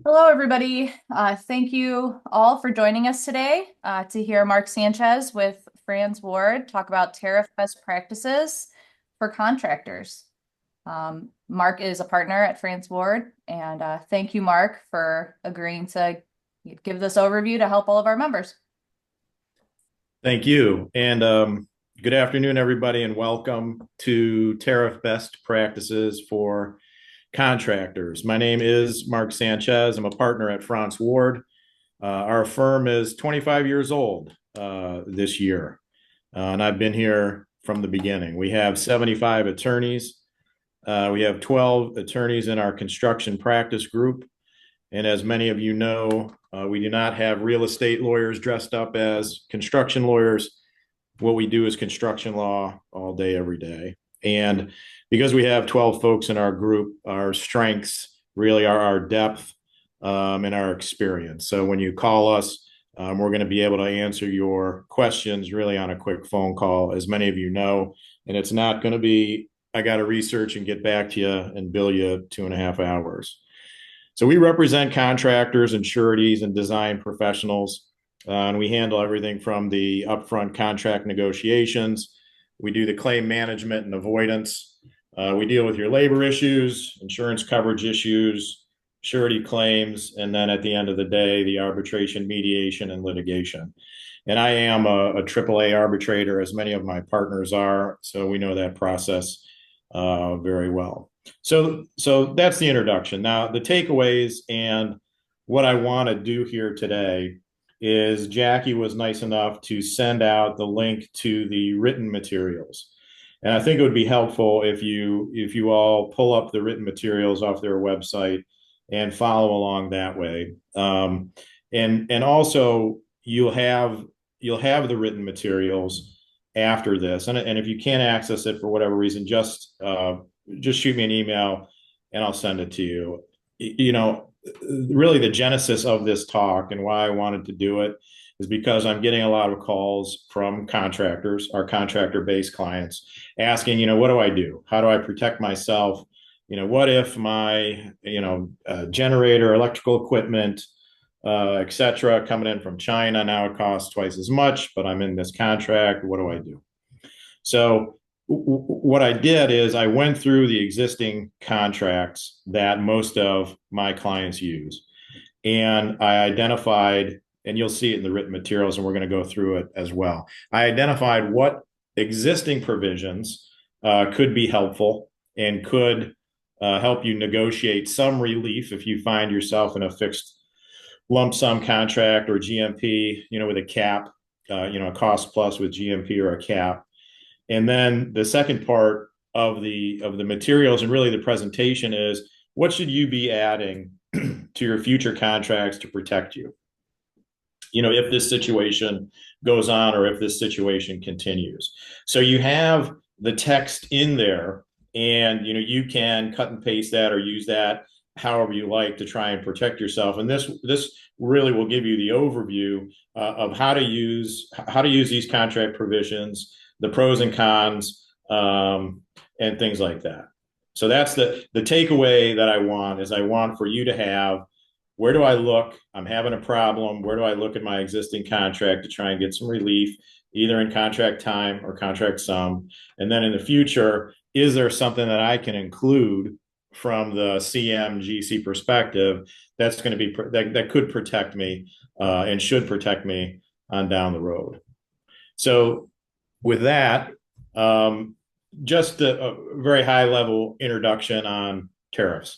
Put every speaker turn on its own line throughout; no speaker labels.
Hello, everybody. Thank you all for joining us today to hear Mark Sanchez with Frantz Ward talk about tariff best practices for contractors. Mark is a partner at Frantz Ward, and thank you, Mark, for agreeing to give this overview to help all of our members.
Thank you. And good afternoon, everybody, and welcome to Tariff Best Practices for Contractors. My name is Mark Sanchez. I'm a partner at Frantz Ward. Our firm is 25 years old this year, and I've been here from the beginning. We have 75 attorneys. We have 12 attorneys in our construction practice group. And as many of you know, we do not have real estate lawyers dressed up as construction lawyers. What we do is construction law all day, every day. And because we have 12 folks in our group, our strengths really are our depth and our experience. So when you call us, we're going to be able to answer your questions really on a quick phone call, as many of you know. And it's not going to be, I got to research and get back to you and bill you 2.5 hours. So we represent contractors and sureties and design professionals, and we handle everything from the upfront contract negotiations. We do the claim management and avoidance. We deal with your labor issues, insurance coverage issues, surety claims, and then at the end of the day, the arbitration, mediation, and litigation. And I am a AAA arbitrator, as many of my partners are, so we know that process very well. So that's the introduction. Now, the takeaways and what I want to do here today is Jackie was nice enough to send out the link to the written materials. And I think it would be helpful if you all pull up the written materials off their website and follow along that way. And also you'll have the written materials after this. And if you can't access it for whatever reason, just shoot me an email and I'll send it to you. You know, really the genesis of this talk and why I wanted to do it is because I'm getting a lot of calls from contractors, our contractor-based clients, asking, what do I do? How do I protect myself? What if my, generator, electrical equipment, et cetera, coming in from China, now it costs twice as much, but I'm in this contract. What do I do? So what I did is I went through the existing contracts that most of my clients use. And I identified, and you'll see it in the written materials, and we're going to go through it as well. I identified what existing provisions could be helpful and could help you negotiate some relief if you find yourself in a fixed lump sum contract or GMP, with a cap, a cost plus with GMP or a cap. And then the second part of the materials and really the presentation is what should you be adding to your future contracts to protect you? If this situation goes on or if this situation continues. So you have the text in there and you can cut and paste that or use that however you like to try and protect yourself. And this really will give you the overview of how to use these contract provisions, the pros and cons, and things like that. So that's the takeaway that I want for you to have. Where do I look? I'm having a problem. Where do I look at my existing contract to try and get some relief, either in contract time or contract sum? And then in the future, is there something that I can include from the CMGC perspective that's going to be that could protect me and should protect me on down the road? So with that, just a very high level introduction on tariffs.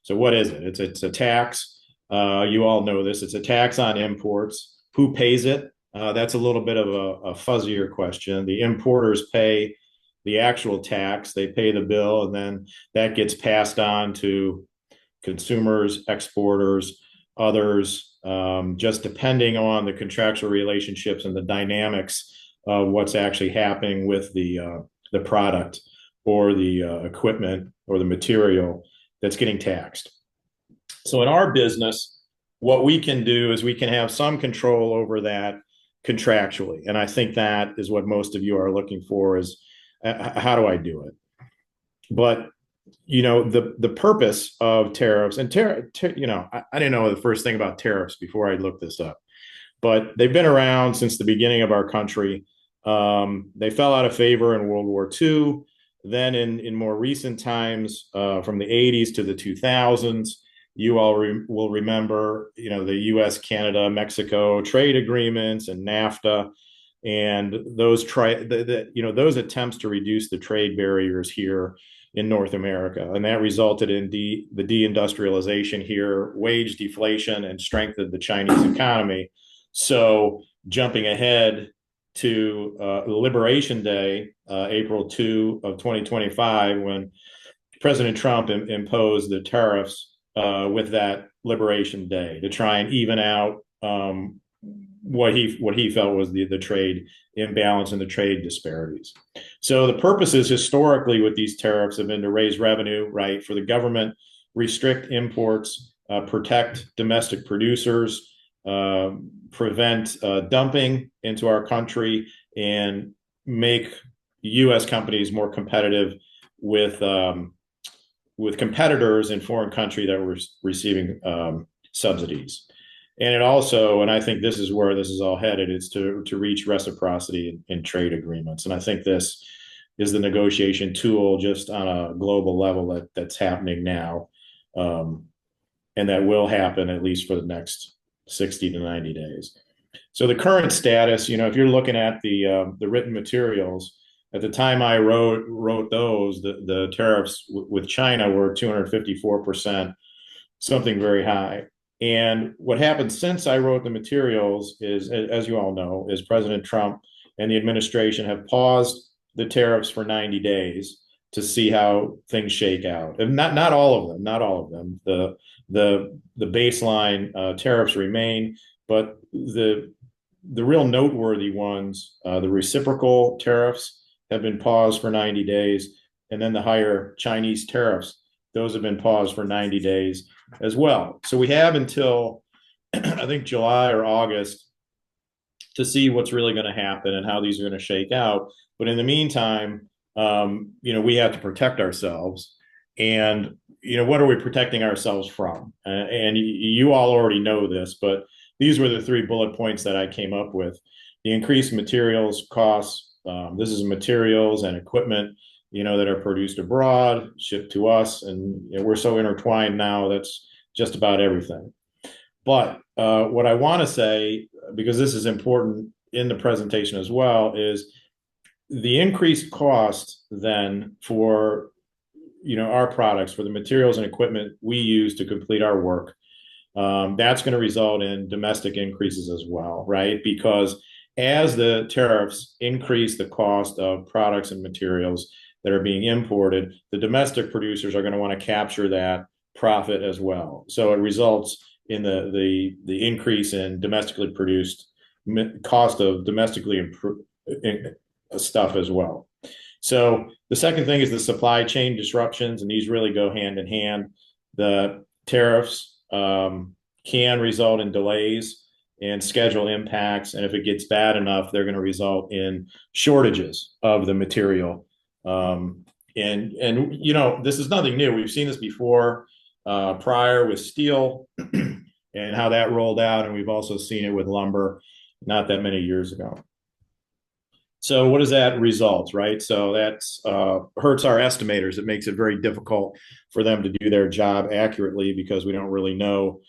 So what is it? It's a tax. You all know this. It's a tax on imports. Who pays it? That's a little bit of a fuzzier question. The importers pay the actual tax. They pay the bill, and then that gets passed on to consumers, exporters, others, just depending on the contractual relationships and the dynamics of what's actually happening with the product or the equipment or the material that's getting taxed. So in our business, what we can do is we can have some control over that contractually. And I think that is what most of you are looking for is how do I do it? But the purpose of tariffs and I didn't know the first thing about tariffs before I looked this up, but they've been around since the beginning of our country. They fell out of favor in World War II. Then in more recent times, from the 80s to the 2000s, you all will remember, the U.S., Canada, Mexico trade agreements and NAFTA, and those attempts to reduce the trade barriers here in North America, and that resulted in the deindustrialization here, wage deflation, and strengthened the Chinese economy. So, jumping ahead to Liberation Day, April 2 of 2025, when President Trump imposed the tariffs with that Liberation Day to try and even out what he felt was the trade imbalance and the trade disparities. So the purposes historically with these tariffs have been to raise revenue, right, for the government, restrict imports, protect domestic producers, prevent dumping into our country, and make U.S. companies more competitive with competitors in foreign country that were receiving subsidies. And it also, and I think this is where this is all headed, is to reach reciprocity in trade agreements. And I think this is the negotiation tool just on a global level that's happening now, and that will happen at least for the next 60 to 90 days. So the current status, if you're looking at the written materials, at the time I wrote those, the tariffs with China were 254%, something very high. And what happened since I wrote the materials is, as you all know, is President Trump and the administration have paused the tariffs for 90 days to see how things shake out. And not all of them. The baseline tariffs remain, but the real noteworthy ones, the reciprocal tariffs have been paused for 90 days, and then the higher Chinese tariffs, those have been paused for 90 days as well. So we have until I think July or August to see what's really going to happen and how these are going to shake out. But in the meantime, we have to protect ourselves. And, what are we protecting ourselves from? And you all already know this, but these were the 3 bullet points that I came up with. The increased materials costs. This is materials and equipment, that are produced abroad, shipped to us. And we're so intertwined now, that's just about everything. But what I want to say, because this is important in the presentation as well, is the increased cost then for, our products, for the materials and equipment we use to complete our work. That's going to result in domestic increases as well, right? Because as the tariffs increase the cost of products and materials that are being imported, the domestic producers are going to want to capture that profit as well. So it results in the increase in domestically produced cost of domestically stuff as well. So the second thing is the supply chain disruptions, and these really go hand in hand. The tariffs can result in delays and schedule impacts, and if it gets bad enough, they're going to result in shortages of the material. This is nothing new. We've seen this before prior with steel and how that rolled out, and we've also seen it with lumber not that many years ago. So what does that result, right? So that hurts our estimators. It makes it very difficult for them to do their job accurately because we don't really know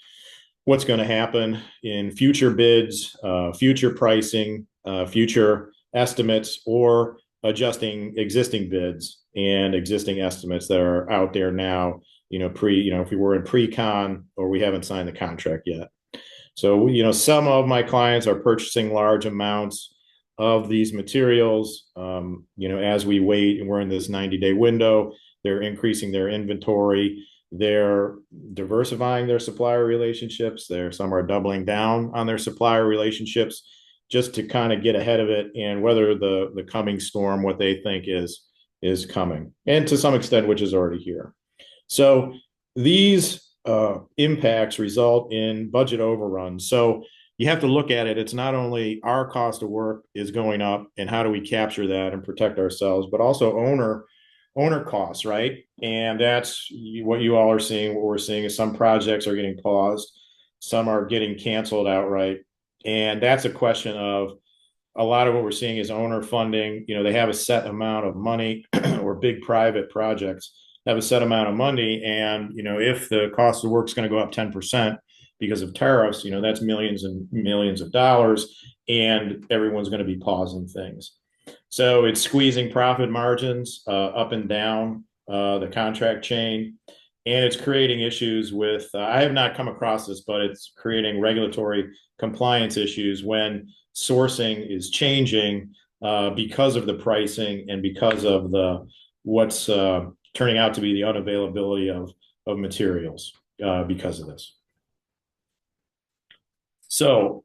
what's going to happen in future bids, future pricing, future estimates, or adjusting existing bids and existing estimates that are out there now, if we were in pre-con or we haven't signed the contract yet. So, some of my clients are purchasing large amounts of these materials. As we wait and we're in this 90-day window, they're increasing their inventory. They're diversifying their supplier relationships. Some are doubling down on their supplier relationships just to kind of get ahead of it and weather the coming storm, what they think is coming, and to some extent, which is already here. So these impacts result in budget overruns. So you have to look at it. It's not only our cost of work is going up and how do we capture that and protect ourselves, but also owner owner costs, right? And that's what you all are seeing. What we're seeing is some projects are getting paused, some are getting canceled outright. And that's a question of a lot of what we're seeing is owner funding. They have a set amount of money or big private projects have a set amount of money. And, if the cost of work is going to go up 10% because of tariffs, that's millions and millions of dollars, and everyone's going to be pausing things. So it's squeezing profit margins up and down the contract chain. And it's creating issues with, I have not come across this, but it's creating regulatory compliance issues when sourcing is changing because of the pricing and because of what's turning out to be the unavailability of materials because of this. So,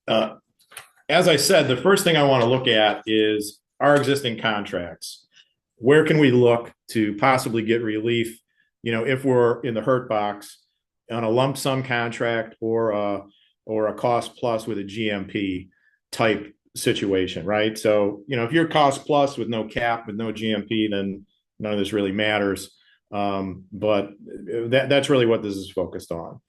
as I said, the first thing I want to look at is our existing contracts. Where can we look to possibly get relief, if we're in the hurt box on a lump sum contract or a cost plus with a GMP type situation, right? So, if you're cost plus with no cap, with no GMP, then none of this really matters. But that's really what this is focused on.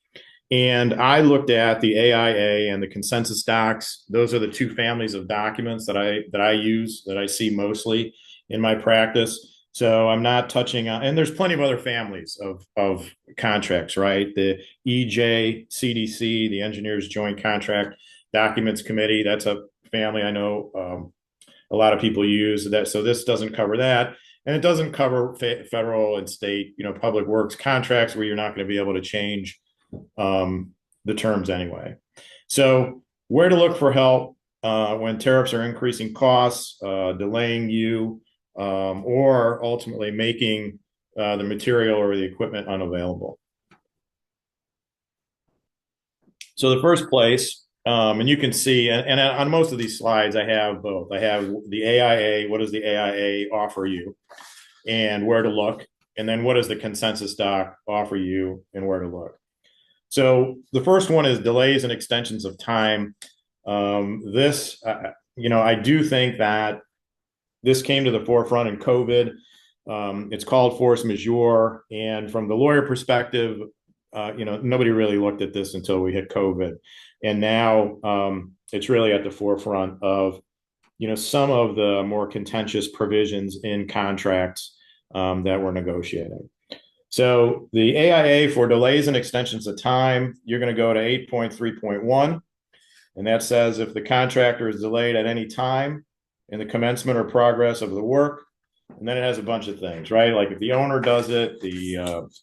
And I looked at the AIA and the consensus docs. Those are the two families of documents that I use, that I see mostly in my practice. So I'm not touching on, and there's plenty of other families of contracts, right? The EJ, CDC, the Engineers Joint Contract Documents Committee, that's a family I know a lot of people use that. So this doesn't cover that. And it doesn't cover federal and state, public works contracts where you're not going to be able to change the terms anyway. So where to look for help when tariffs are increasing costs, delaying you, or ultimately making the material or the equipment unavailable. So the first place, and you can see, and on most of these slides, I have both. I have the AIA, what does the AIA offer you, and where to look, and then what does the consensus doc offer you and where to look. So the first one is delays and extensions of time. I do think that this came to the forefront in COVID. It's called force majeure. And from the lawyer perspective, nobody really looked at this until we hit COVID. And now it's really at the forefront of, some of the more contentious provisions in contracts that we're negotiating. So the AIA for delays and extensions of time, you're going to go to 8.3.1. And that says if the contractor is delayed at any time in the commencement or progress of the work, and then it has a bunch of things, right? Like if the owner does it,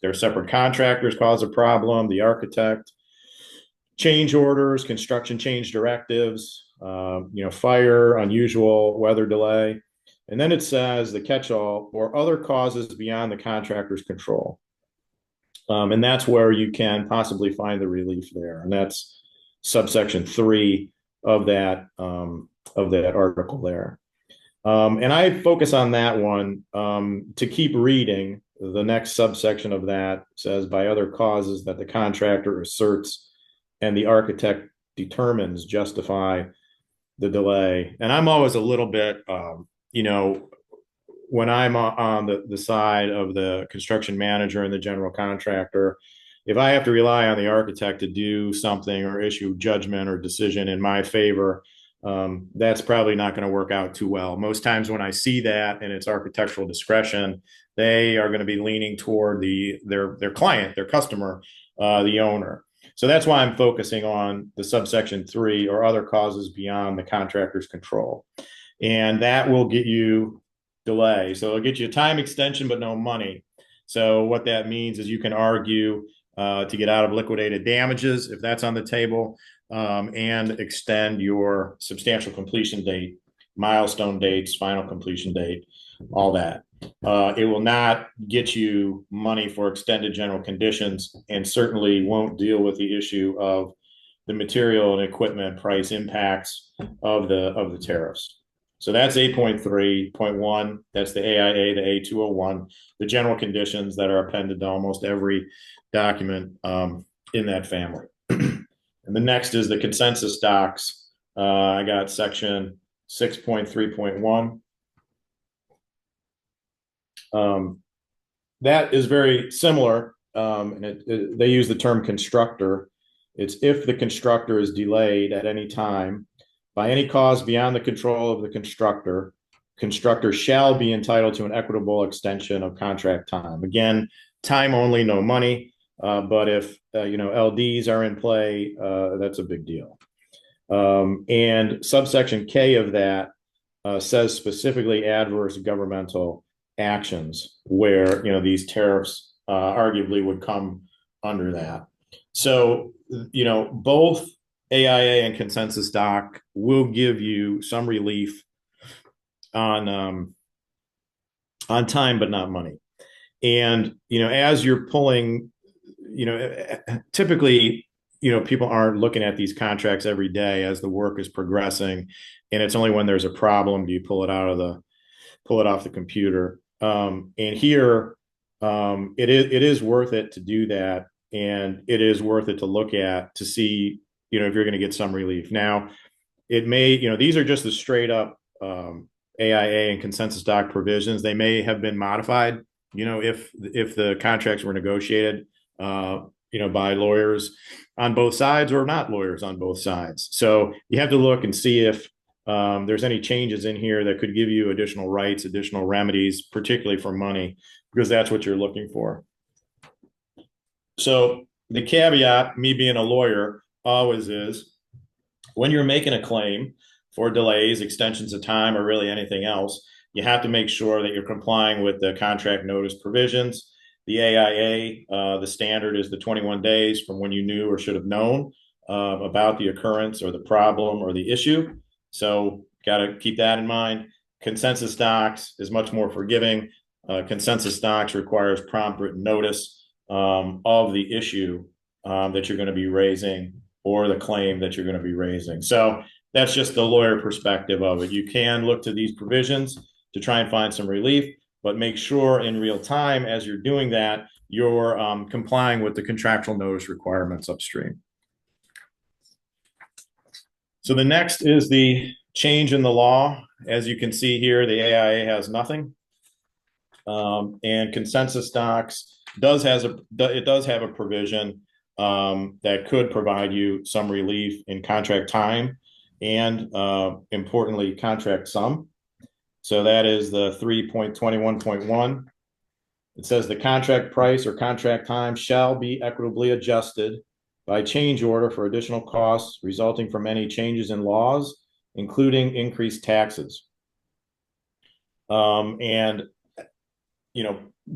their separate contractors cause a problem, the architect, change orders, construction change directives, fire, unusual weather delay. And then it says the catch-all or other causes beyond the contractor's control. And that's where you can possibly find the relief there. And that's subsection 3 of that article there. And I focus on that one to keep reading. The next subsection of that says by other causes that the contractor asserts and the architect determines justify the delay. And I'm always a little bit, when I'm on the side of the construction manager and the general contractor, if I have to rely on the architect to do something or issue judgment or decision in my favor, that's probably not going to work out too well. Most times when I see that and it's architectural discretion, they are going to be leaning toward their client, their customer, the owner. So that's why I'm focusing on the subsection 3 or other causes beyond the contractor's control. And that will get you delay. So it'll get you a time extension, but no money. So what that means is you can argue to get out of liquidated damages if that's on the table, and extend your substantial completion date, milestone dates, final completion date, all that. It will not get you money for extended general conditions, and certainly won't deal with the issue of the material and equipment price impacts of the tariffs. So that's 8.3.1. That's the AIA, the A201, the general conditions that are appended to almost every document in that family. And the next is the consensus docs. I got section 6.3.1. That is very similar, and they use the term constructor. It's if the constructor is delayed at any time by any cause beyond the control of the constructor shall be entitled to an equitable extension of contract time. Again, time only, no money. But if LDs are in play, that's a big deal. And subsection K of that says specifically adverse governmental actions where these tariffs arguably would come under that. So both AIA and consensus doc will give you some relief on time, but not money. And as you're pulling, typically people aren't looking at these contracts every day as the work is progressing, and it's only when there's a problem do you pull it off the computer. And here, it is worth it to do that, and it is worth it to look at to see if you're going to get some relief. Now, it may these are just the straight up AIA and consensus doc provisions. They may have been modified, if the contracts were negotiated by lawyers on both sides or not lawyers on both sides. So you have to look and see if there's any changes in here that could give you additional rights, additional remedies, particularly for money, because that's what you're looking for. So the caveat, me being a lawyer, always is when you're making a claim for delays, extensions of time, or really anything else, you have to make sure that you're complying with the contract notice provisions. The AIA, the standard is the 21 days from when you knew or should have known about the occurrence or the problem or the issue. So got to keep that in mind. Consensus docs is much more forgiving. Consensus docs requires prompt written notice of the issue that you're going to be raising or the claim that you're going to be raising. So that's just the lawyer perspective of it. You can look to these provisions to try and find some relief, but make sure in real time as you're doing that, you're complying with the contractual notice requirements upstream. So the next is the change in the law. As you can see here, the AIA has nothing. And consensus docs does have a provision that could provide you some relief in contract time and importantly, contract sum. So that is the 3.21.1. It says the contract price or contract time shall be equitably adjusted by change order for additional costs resulting from any changes in laws, including increased taxes. And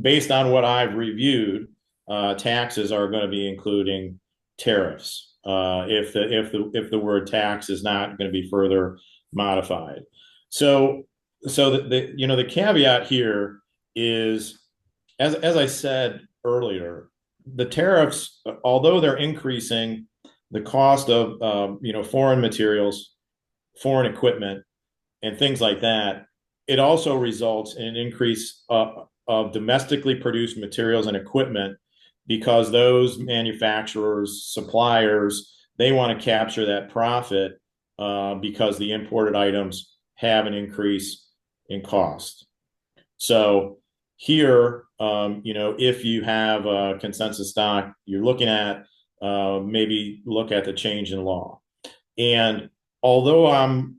based on what I've reviewed, taxes are going to be including tariffs if the word tax is not going to be further modified. So the caveat here is, as I said earlier, the tariffs, although they're increasing the cost of foreign materials, foreign equipment, and things like that, it also results in an increase of domestically produced materials and equipment because those manufacturers, suppliers, they want to capture that profit because the imported items have an increase in cost. So here, if you have a consensus doc, you're looking at maybe look at the change in law. And although I'm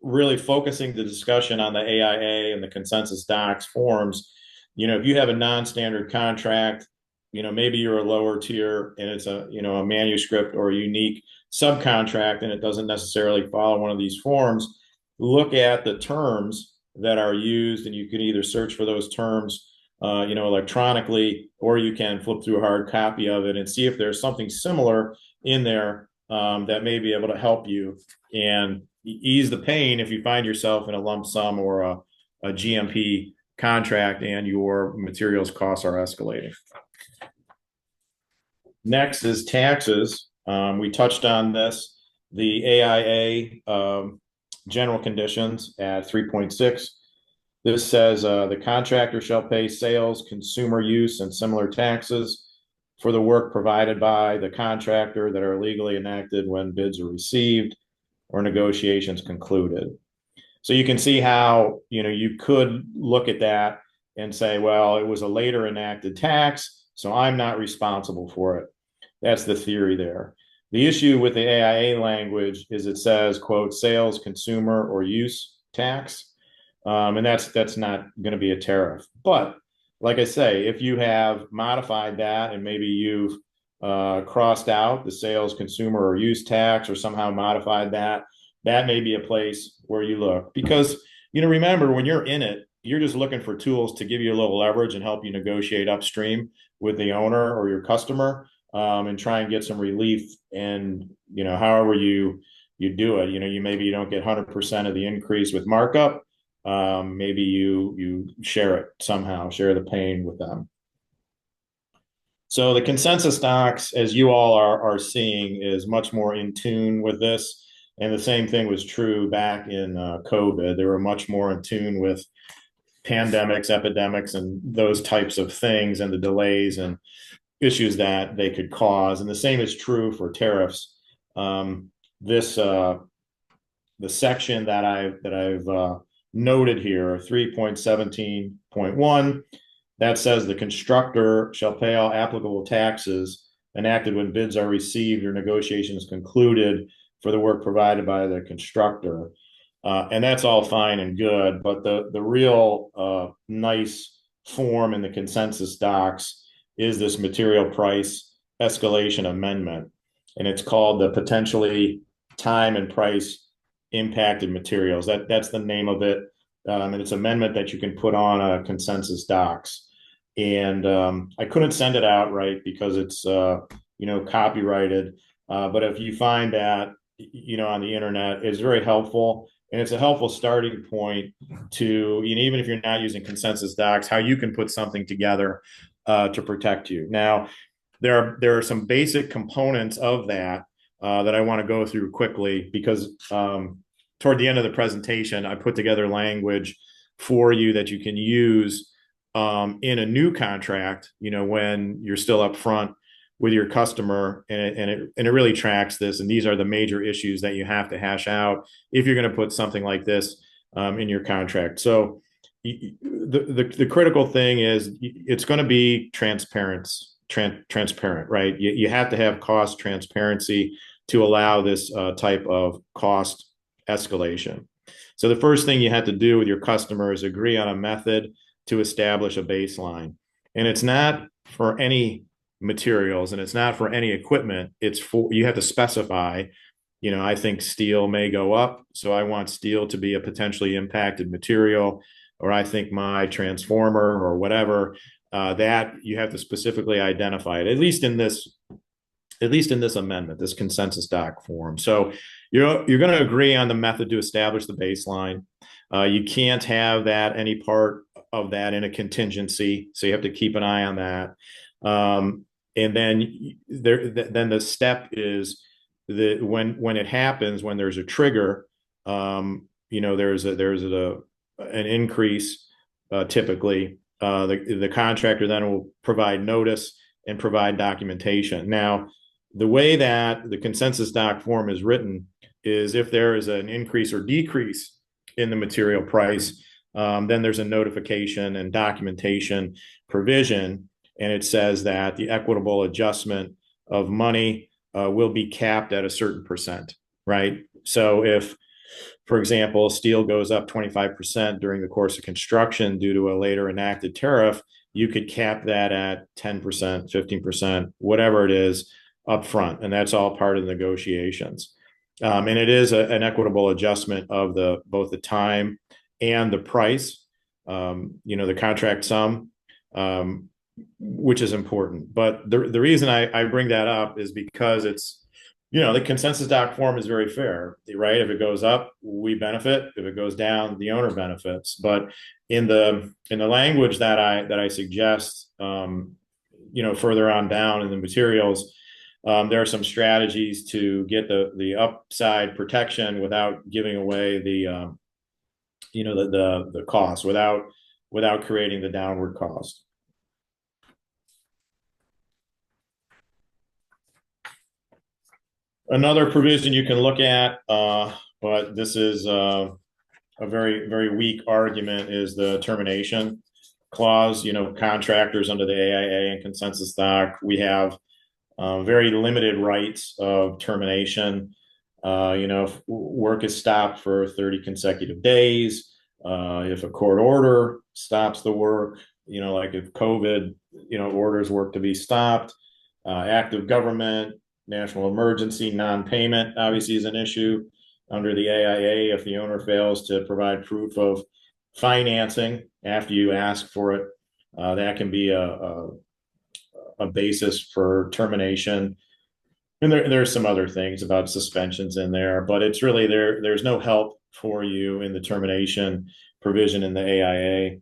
really focusing the discussion on the AIA and the consensus docs forms, if you have a non-standard contract, maybe you're a lower tier and it's a manuscript or a unique subcontract and it doesn't necessarily follow one of these forms, look at the terms that are used, and you can either search for those terms electronically, or you can flip through a hard copy of it and see if there's something similar in there that may be able to help you and ease the pain if you find yourself in a lump sum or a GMP contract and your materials costs are escalating. Next is taxes. We touched on this. The AIA general conditions at 3.6. This says the contractor shall pay sales, consumer use, and similar taxes for the work provided by the contractor that are legally enacted when bids are received or negotiations concluded. So you can see how you could look at that and say, well, it was a later enacted tax, so I'm not responsible for it. That's the theory there. The issue with the AIA language is it says, quote, sales, consumer, or use tax. And that's not going to be a tariff. But like I say, if you have modified that and maybe you've crossed out the sales, consumer, or use tax, or somehow modified that, that may be a place where you look. Because, remember, when you're in it, you're just looking for tools to give you a little leverage and help you negotiate upstream with the owner or your customer, and try and get some relief. And, however you do it, maybe you don't get 100% of the increase with markup. Maybe you share it somehow, share the pain with them. So the consensus docs, as you all are seeing, is much more in tune with this. And the same thing was true back in COVID. They were much more in tune with pandemics, epidemics, and those types of things, and the delays and issues that they could cause. And the same is true for tariffs. This the section that I've noted here, 3.17.1, that says the constructor shall pay all applicable taxes enacted when bids are received or negotiations concluded for the work provided by the constructor. And that's all fine and good, but the real nice form in the consensus docs is this material price escalation amendment. And it's called the potentially time and price impacted materials. That's the name of it. And it's an amendment that you can put on a consensus docs. And I couldn't send it out, right, because it's copyrighted. But if you find that on the internet, it's very helpful, and it's a helpful starting point to, even if you're not using consensus docs, how you can put something together to protect you. Now, there are some basic components of that that I want to go through quickly, because toward the end of the presentation, I put together language for you that you can use in a new contract, when you're still up front with your customer, and it really tracks this. And these are the major issues that you have to hash out if you're going to put something like this in your contract. So the critical thing is it's going to be transparent, right? You have to have cost transparency to allow this type of cost escalation. So the first thing you have to do with your customer is agree on a method to establish a baseline. And it's not for any materials, and it's not for any equipment. It's for, you have to specify, I think steel may go up, so I want steel to be a potentially impacted material, or I think my transformer or whatever, that you have to specifically identify it, at least in this amendment, this consensus doc form. So you're going to agree on the method to establish the baseline. You can't have that, any part of that, in a contingency, so you have to keep an eye on that. And then then the step is that when it happens, when there's a trigger, there's an increase. Typically, the contractor then will provide notice and provide documentation. Now, the way that the consensus doc form is written is if there is an increase or decrease in the material price, then there's a notification and documentation provision, and it says that the equitable adjustment of money will be capped at a certain percent, right? So if, for example, steel goes up 25% during the course of construction due to a later enacted tariff, you could cap that at 10%, 15%, whatever it is, up front, and that's all part of the negotiations. And it is an equitable adjustment of both the time and the price, the contract sum, which is important. But the reason I bring that up is because it's, the consensus doc form is very fair, right? If it goes up, we benefit. If it goes down, the owner benefits. But in the language that I suggest, further on down in the materials, there are some strategies to get the upside protection without giving away the cost, without creating the downward cost. Another provision you can look at, but this is a very, very weak argument, is the termination clause, contractors under the AIA and consensus doc, we have very limited rights of termination. If work is stopped for 30 consecutive days, if a court order stops the work, like if COVID, orders work to be stopped, act of government, national emergency, non-payment obviously is an issue under the AIA if the owner fails to provide proof of financing after you ask for it. That can be a basis for termination. And there's some other things about suspensions in there, but it's really there's no help for you in the termination provision in the AIA.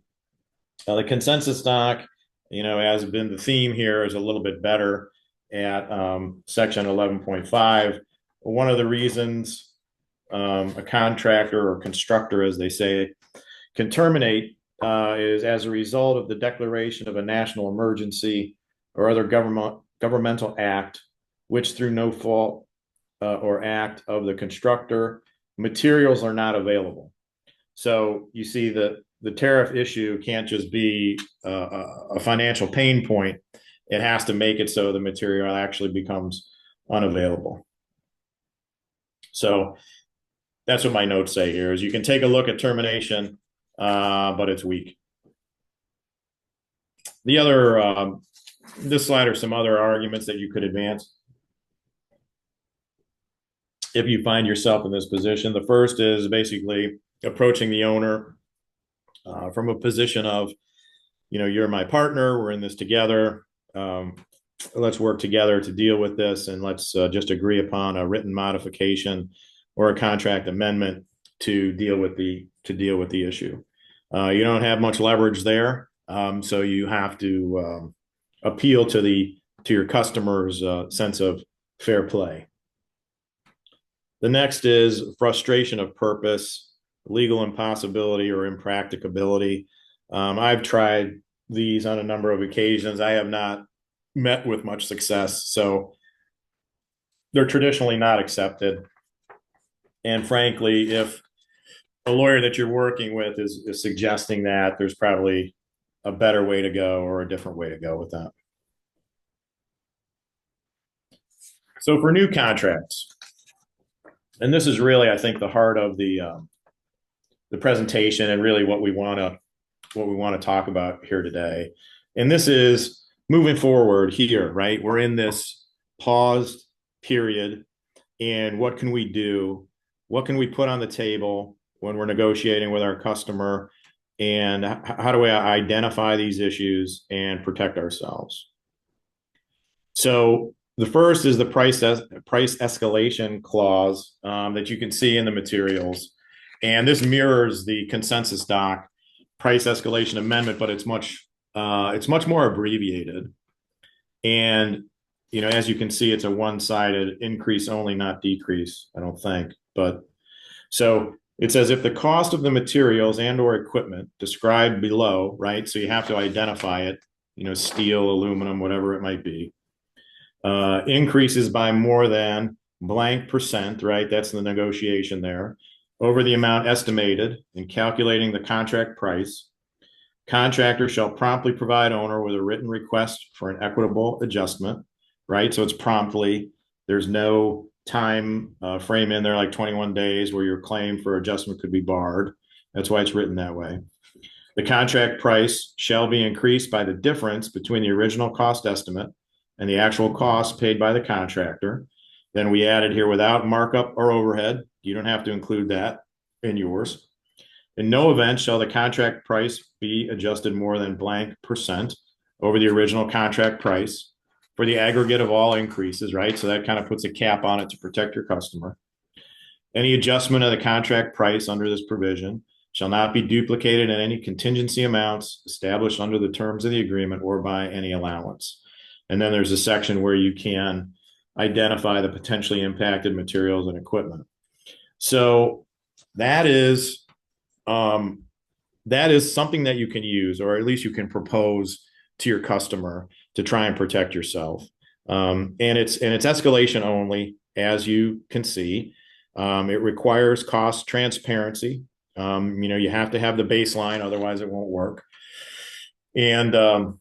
The consensus doc, has been the theme here, is a little bit better at section 11.5. One of the reasons a contractor or constructor, as they say, can terminate is as a result of the declaration of a national emergency or other governmental act, which through no fault or act of the constructor, materials are not available. So you see that the tariff issue can't just be a financial pain point. It has to make it so the material actually becomes unavailable. So that's what my notes say here is you can take a look at termination, but it's weak. The other, this slide are some other arguments that you could advance if you find yourself in this position. The first is basically approaching the owner from a position of, you're my partner, we're in this together. Let's work together to deal with this, and let's just agree upon a written modification or a contract amendment to deal with the issue. You don't have much leverage there, so you have to appeal to your customer's sense of fair play. The next is frustration of purpose, legal impossibility or impracticability. I've tried these on a number of occasions. I have not met with much success, so they're traditionally not accepted. And frankly, if a lawyer that you're working with is suggesting that, there's probably a better way to go or a different way to go with that. So for new contracts, and this is really, I think, the heart of the presentation and really what we want to talk about here today. And this is moving forward here, right? We're in this paused period, and what can we do? What can we put on the table when we're negotiating with our customer? And how do we identify these issues and protect ourselves? So the first is the price escalation clause that you can see in the materials. And this mirrors the consensus doc price escalation amendment, but it's much more abbreviated. And, as you can see, it's a one-sided increase only, not decrease, I don't think. But so it says if the cost of the materials and or equipment described below, right? So you have to identify it, steel, aluminum, whatever it might be, increases by more than blank percent, right? That's the negotiation there, over the amount estimated in calculating the contract price. Contractor shall promptly provide owner with a written request for an equitable adjustment, right? So it's promptly, there's no time frame in there like 21 days where your claim for adjustment could be barred. That's why it's written that way. The contract price shall be increased by the difference between the original cost estimate and the actual cost paid by the contractor. Then we added here without markup or overhead. You don't have to include that in yours. In no event shall the contract price be adjusted more than blank percent over the original contract price for the aggregate of all increases, right? So that kind of puts a cap on it to protect your customer. Any adjustment of the contract price under this provision shall not be duplicated in any contingency amounts established under the terms of the agreement or by any allowance. And then there's a section where you can identify the potentially impacted materials and equipment. So that is something that you can use, or at least you can propose to your customer to try and protect yourself. And it's escalation only, as you can see. It requires cost transparency. You have to have the baseline, otherwise it won't work. And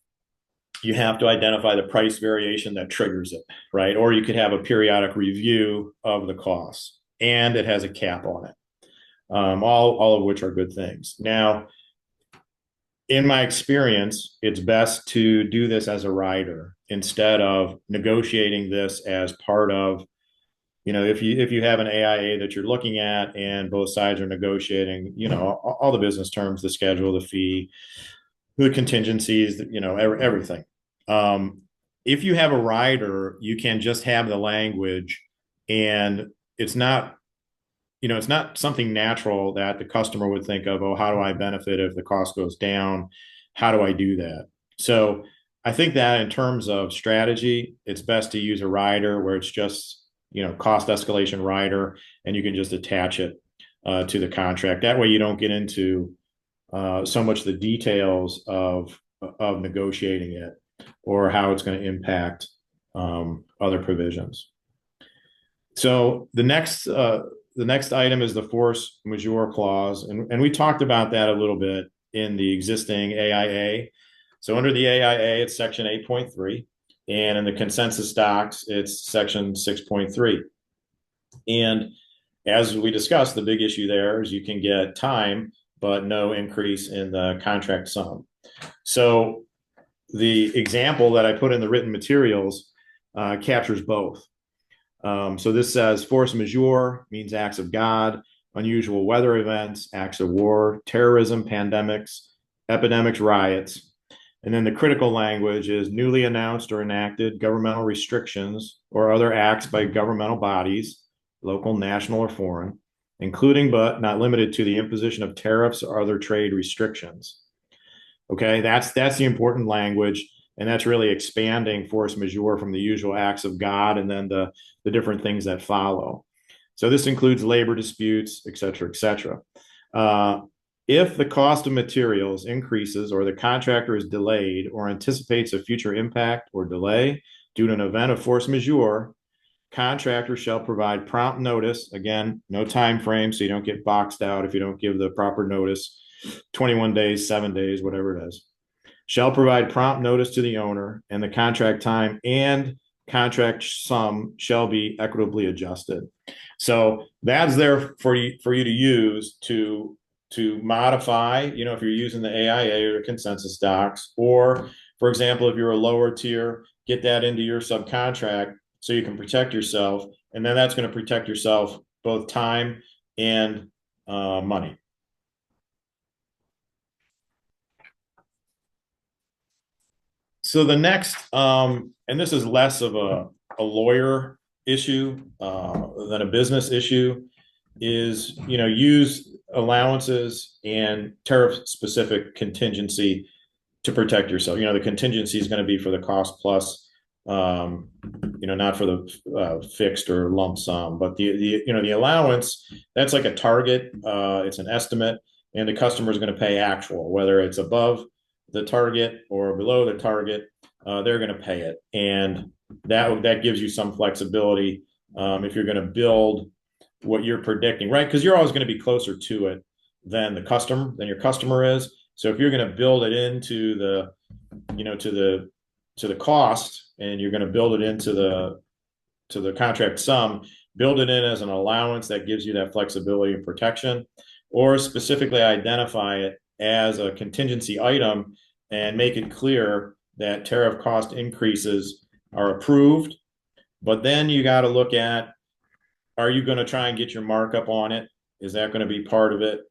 you have to identify the price variation that triggers it, right? Or you could have a periodic review of the costs, and it has a cap on it. All of which are good things. Now, in my experience, it's best to do this as a rider instead of negotiating this as part of, if you have an AIA that you're looking at and both sides are negotiating, all the business terms, the schedule, the fee, the contingencies, everything. If you have a rider, you can just have the language, and it's not something natural that the customer would think of, oh, how do I benefit if the cost goes down? How do I do that? So I think that in terms of strategy, it's best to use a rider where it's just, cost escalation rider, and you can just attach it to the contract. That way you don't get into so much the details of negotiating it or how it's going to impact other provisions. So the next item is the force majeure clause, and we talked about that a little bit in the existing AIA. So under the AIA, it's section 8.3, and in the consensus docs, it's section 6.3. And as we discussed, the big issue there is you can get time, but no increase in the contract sum. So the example that I put in the written materials captures both. So this says force majeure means acts of God, unusual weather events, acts of war, terrorism, pandemics, epidemics, riots. And then the critical language is newly announced or enacted governmental restrictions or other acts by governmental bodies, local, national, or foreign, including but not limited to the imposition of tariffs or other trade restrictions. Okay, that's the important language. And that's really expanding force majeure from the usual acts of God and then the different things that follow. So this includes labor disputes, et cetera, et cetera. If the cost of materials increases or the contractor is delayed or anticipates a future impact or delay due to an event of force majeure, contractor shall provide prompt notice. Again, no time frame, so you don't get boxed out if you don't give the proper notice, 21 days, 7 days, whatever it is. Shall provide prompt notice to the owner, and the contract time and contract sum shall be equitably adjusted. So that's there for you to use to modify, if you're using the AIA or consensus docs, or for example, if you're a lower tier, get that into your subcontract so you can protect yourself, and then that's going to protect yourself both time and money. So the next, and this is less of a lawyer issue than a business issue, is use allowances and tariff specific contingency to protect yourself. The contingency is going to be for the cost plus, not for the fixed or lump sum, but the allowance, that's like a target. It's an estimate, and the customer is going to pay actual, whether it's above the target or below the target, they're going to pay it. And that gives you some flexibility if you're going to build what you're predicting, right? Because you're always going to be closer to it than your customer is. So if you're going to build it into to the cost, and you're going to build it into the contract sum, build it in as an allowance that gives you that flexibility and protection, or specifically identify it as a contingency item and make it clear that tariff cost increases are approved. But then you got to look at, are you going to try and get your markup on it? Is that going to be part of it?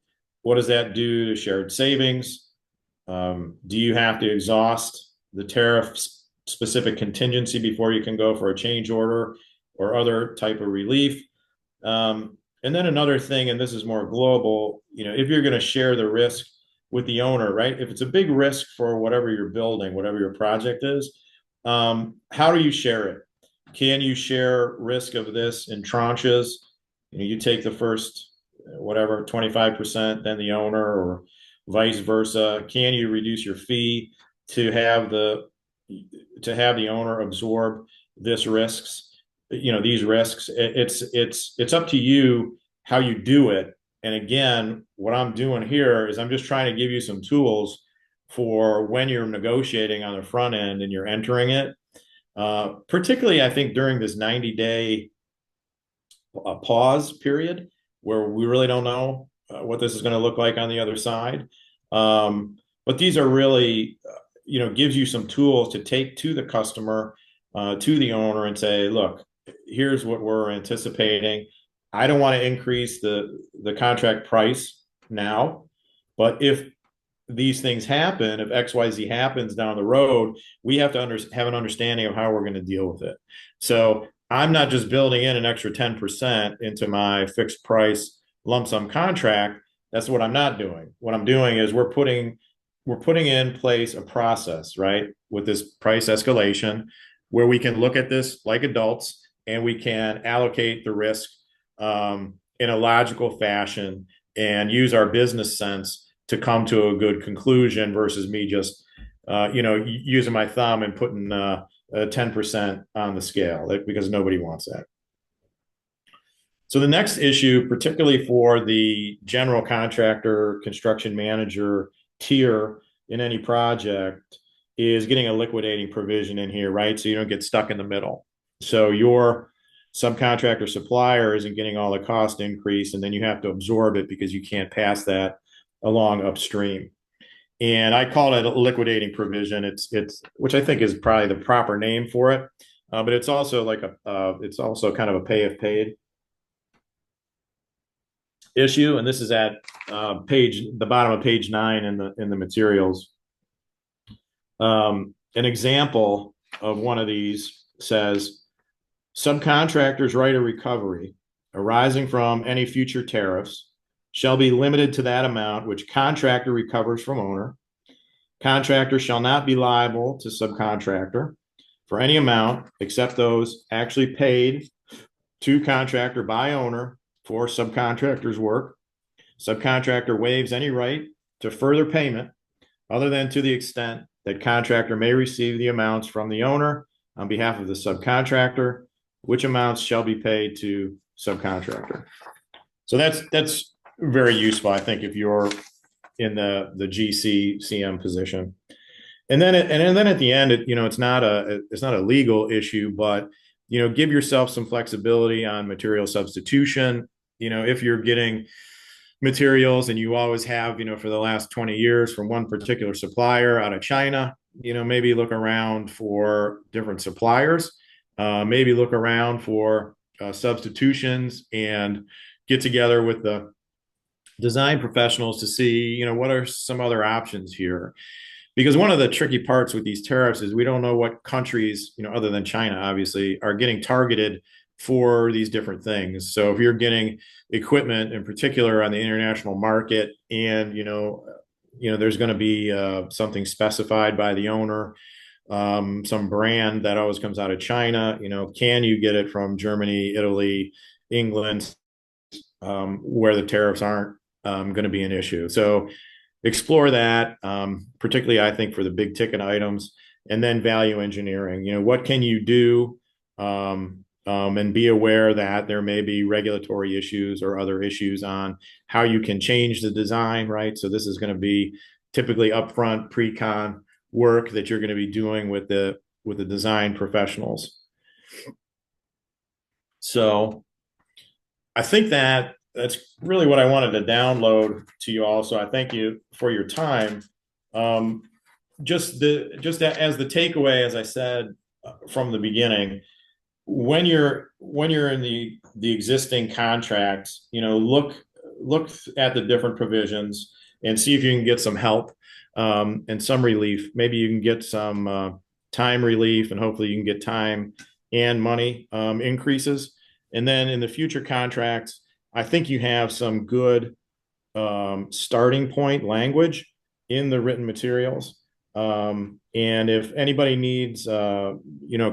What does that do to shared savings? Do you have to exhaust the tariff specific contingency before you can go for a change order or other type of relief? And then another thing, and this is more global, if you're going to share the risk with the owner, right? If it's a big risk for whatever you're building, whatever your project is, how do you share it? Can you share risk of this in tranches? You take the first, 25%, then the owner, or vice versa. Can you reduce your fee to have the owner absorb these risks? It's up to you how you do it. And again, what I'm doing here is I'm just trying to give you some tools for when you're negotiating on the front end and you're entering it. Particularly, I think during this 90-day pause period where we really don't know what this is going to look like on the other side. But these are really, gives you some tools to take to the customer, to the owner, and say, look, here's what we're anticipating. I don't want to increase the contract price now, but if these things happen, if XYZ happens down the road, we have to have an understanding of how we're going to deal with it. So I'm not just building in an extra 10% into my fixed price lump sum contract. That's what I'm not doing. What I'm doing is we're putting in place a process, right, with this price escalation where we can look at this like adults and we can allocate the risk in a logical fashion and use our business sense to come to a good conclusion versus me just, using my thumb and putting 10% on the scale because nobody wants that. So the next issue, particularly for the general contractor, construction manager tier in any project, is getting a liquidating provision in here, right? So you don't get stuck in the middle. So your subcontractor supplier isn't getting all the cost increase, and then you have to absorb it because you can't pass that along upstream. And I call it a liquidating provision. It's which I think is probably the proper name for it, but it's also like it's also kind of a pay if paid issue. And this is at the bottom of page 9 in the materials. An example of one of these says subcontractors' right of recovery arising from any future tariffs shall be limited to that amount which contractor recovers from owner. Contractor shall not be liable to subcontractor for any amount except those actually paid to contractor by owner for subcontractor's work. Subcontractor waives any right to further payment other than to the extent that contractor may receive the amounts from the owner on behalf of the subcontractor, which amounts shall be paid to subcontractor. So that's very useful, I think, if you're in the GC CM position. And then at the end, it's not a legal issue, but give yourself some flexibility on material substitution. If you're getting materials and you always have, for the last 20 years from one particular supplier out of China, maybe look around for different suppliers, maybe look around for substitutions and get together with the design professionals to see, what are some other options here. Because one of the tricky parts with these tariffs is we don't know what countries, other than China, obviously, are getting targeted for these different things. So if you're getting equipment in particular on the international market and, there's going to be something specified by the owner, some brand that always comes out of China, can you get it from Germany, Italy, England, where the tariffs aren't going to be an issue. So explore that, particularly I think for the big ticket items, and then value engineering. What can you do, and be aware that there may be regulatory issues or other issues on how you can change the design, right? So this is going to be typically upfront pre-con work that you're going to be doing with the design professionals. So I think that's really what I wanted to download to you all. So I thank you for your time. Just as the takeaway, as I said from the beginning, when you're in the existing contracts, look at the different provisions and see if you can get some help and some relief. Maybe you can get some time relief, and hopefully you can get time and money increases. And then in the future contracts, I think you have some good starting point language in the written materials. And if anybody needs, a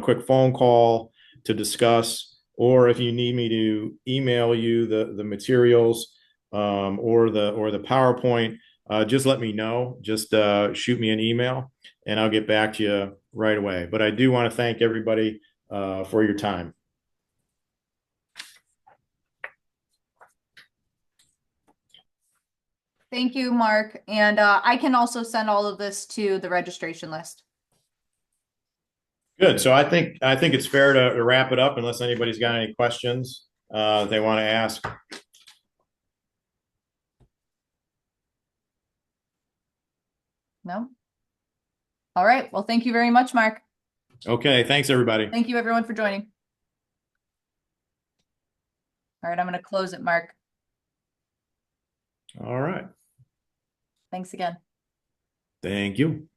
quick phone call to discuss, or if you need me to email you the materials or the PowerPoint, just let me know. Just shoot me an email, and I'll get back to you right away. But I do want to thank everybody for your time.
Thank you, Mark. And I can also send all of this to the registration list.
Good. So I think it's fair to wrap it up unless anybody's got any questions they want to ask.
No? All right. Well, thank you very much, Mark.
Okay. Thanks, everybody.
Thank you, everyone, for joining. All right. I'm going to close it, Mark.
All right.
Thanks again.
Thank you.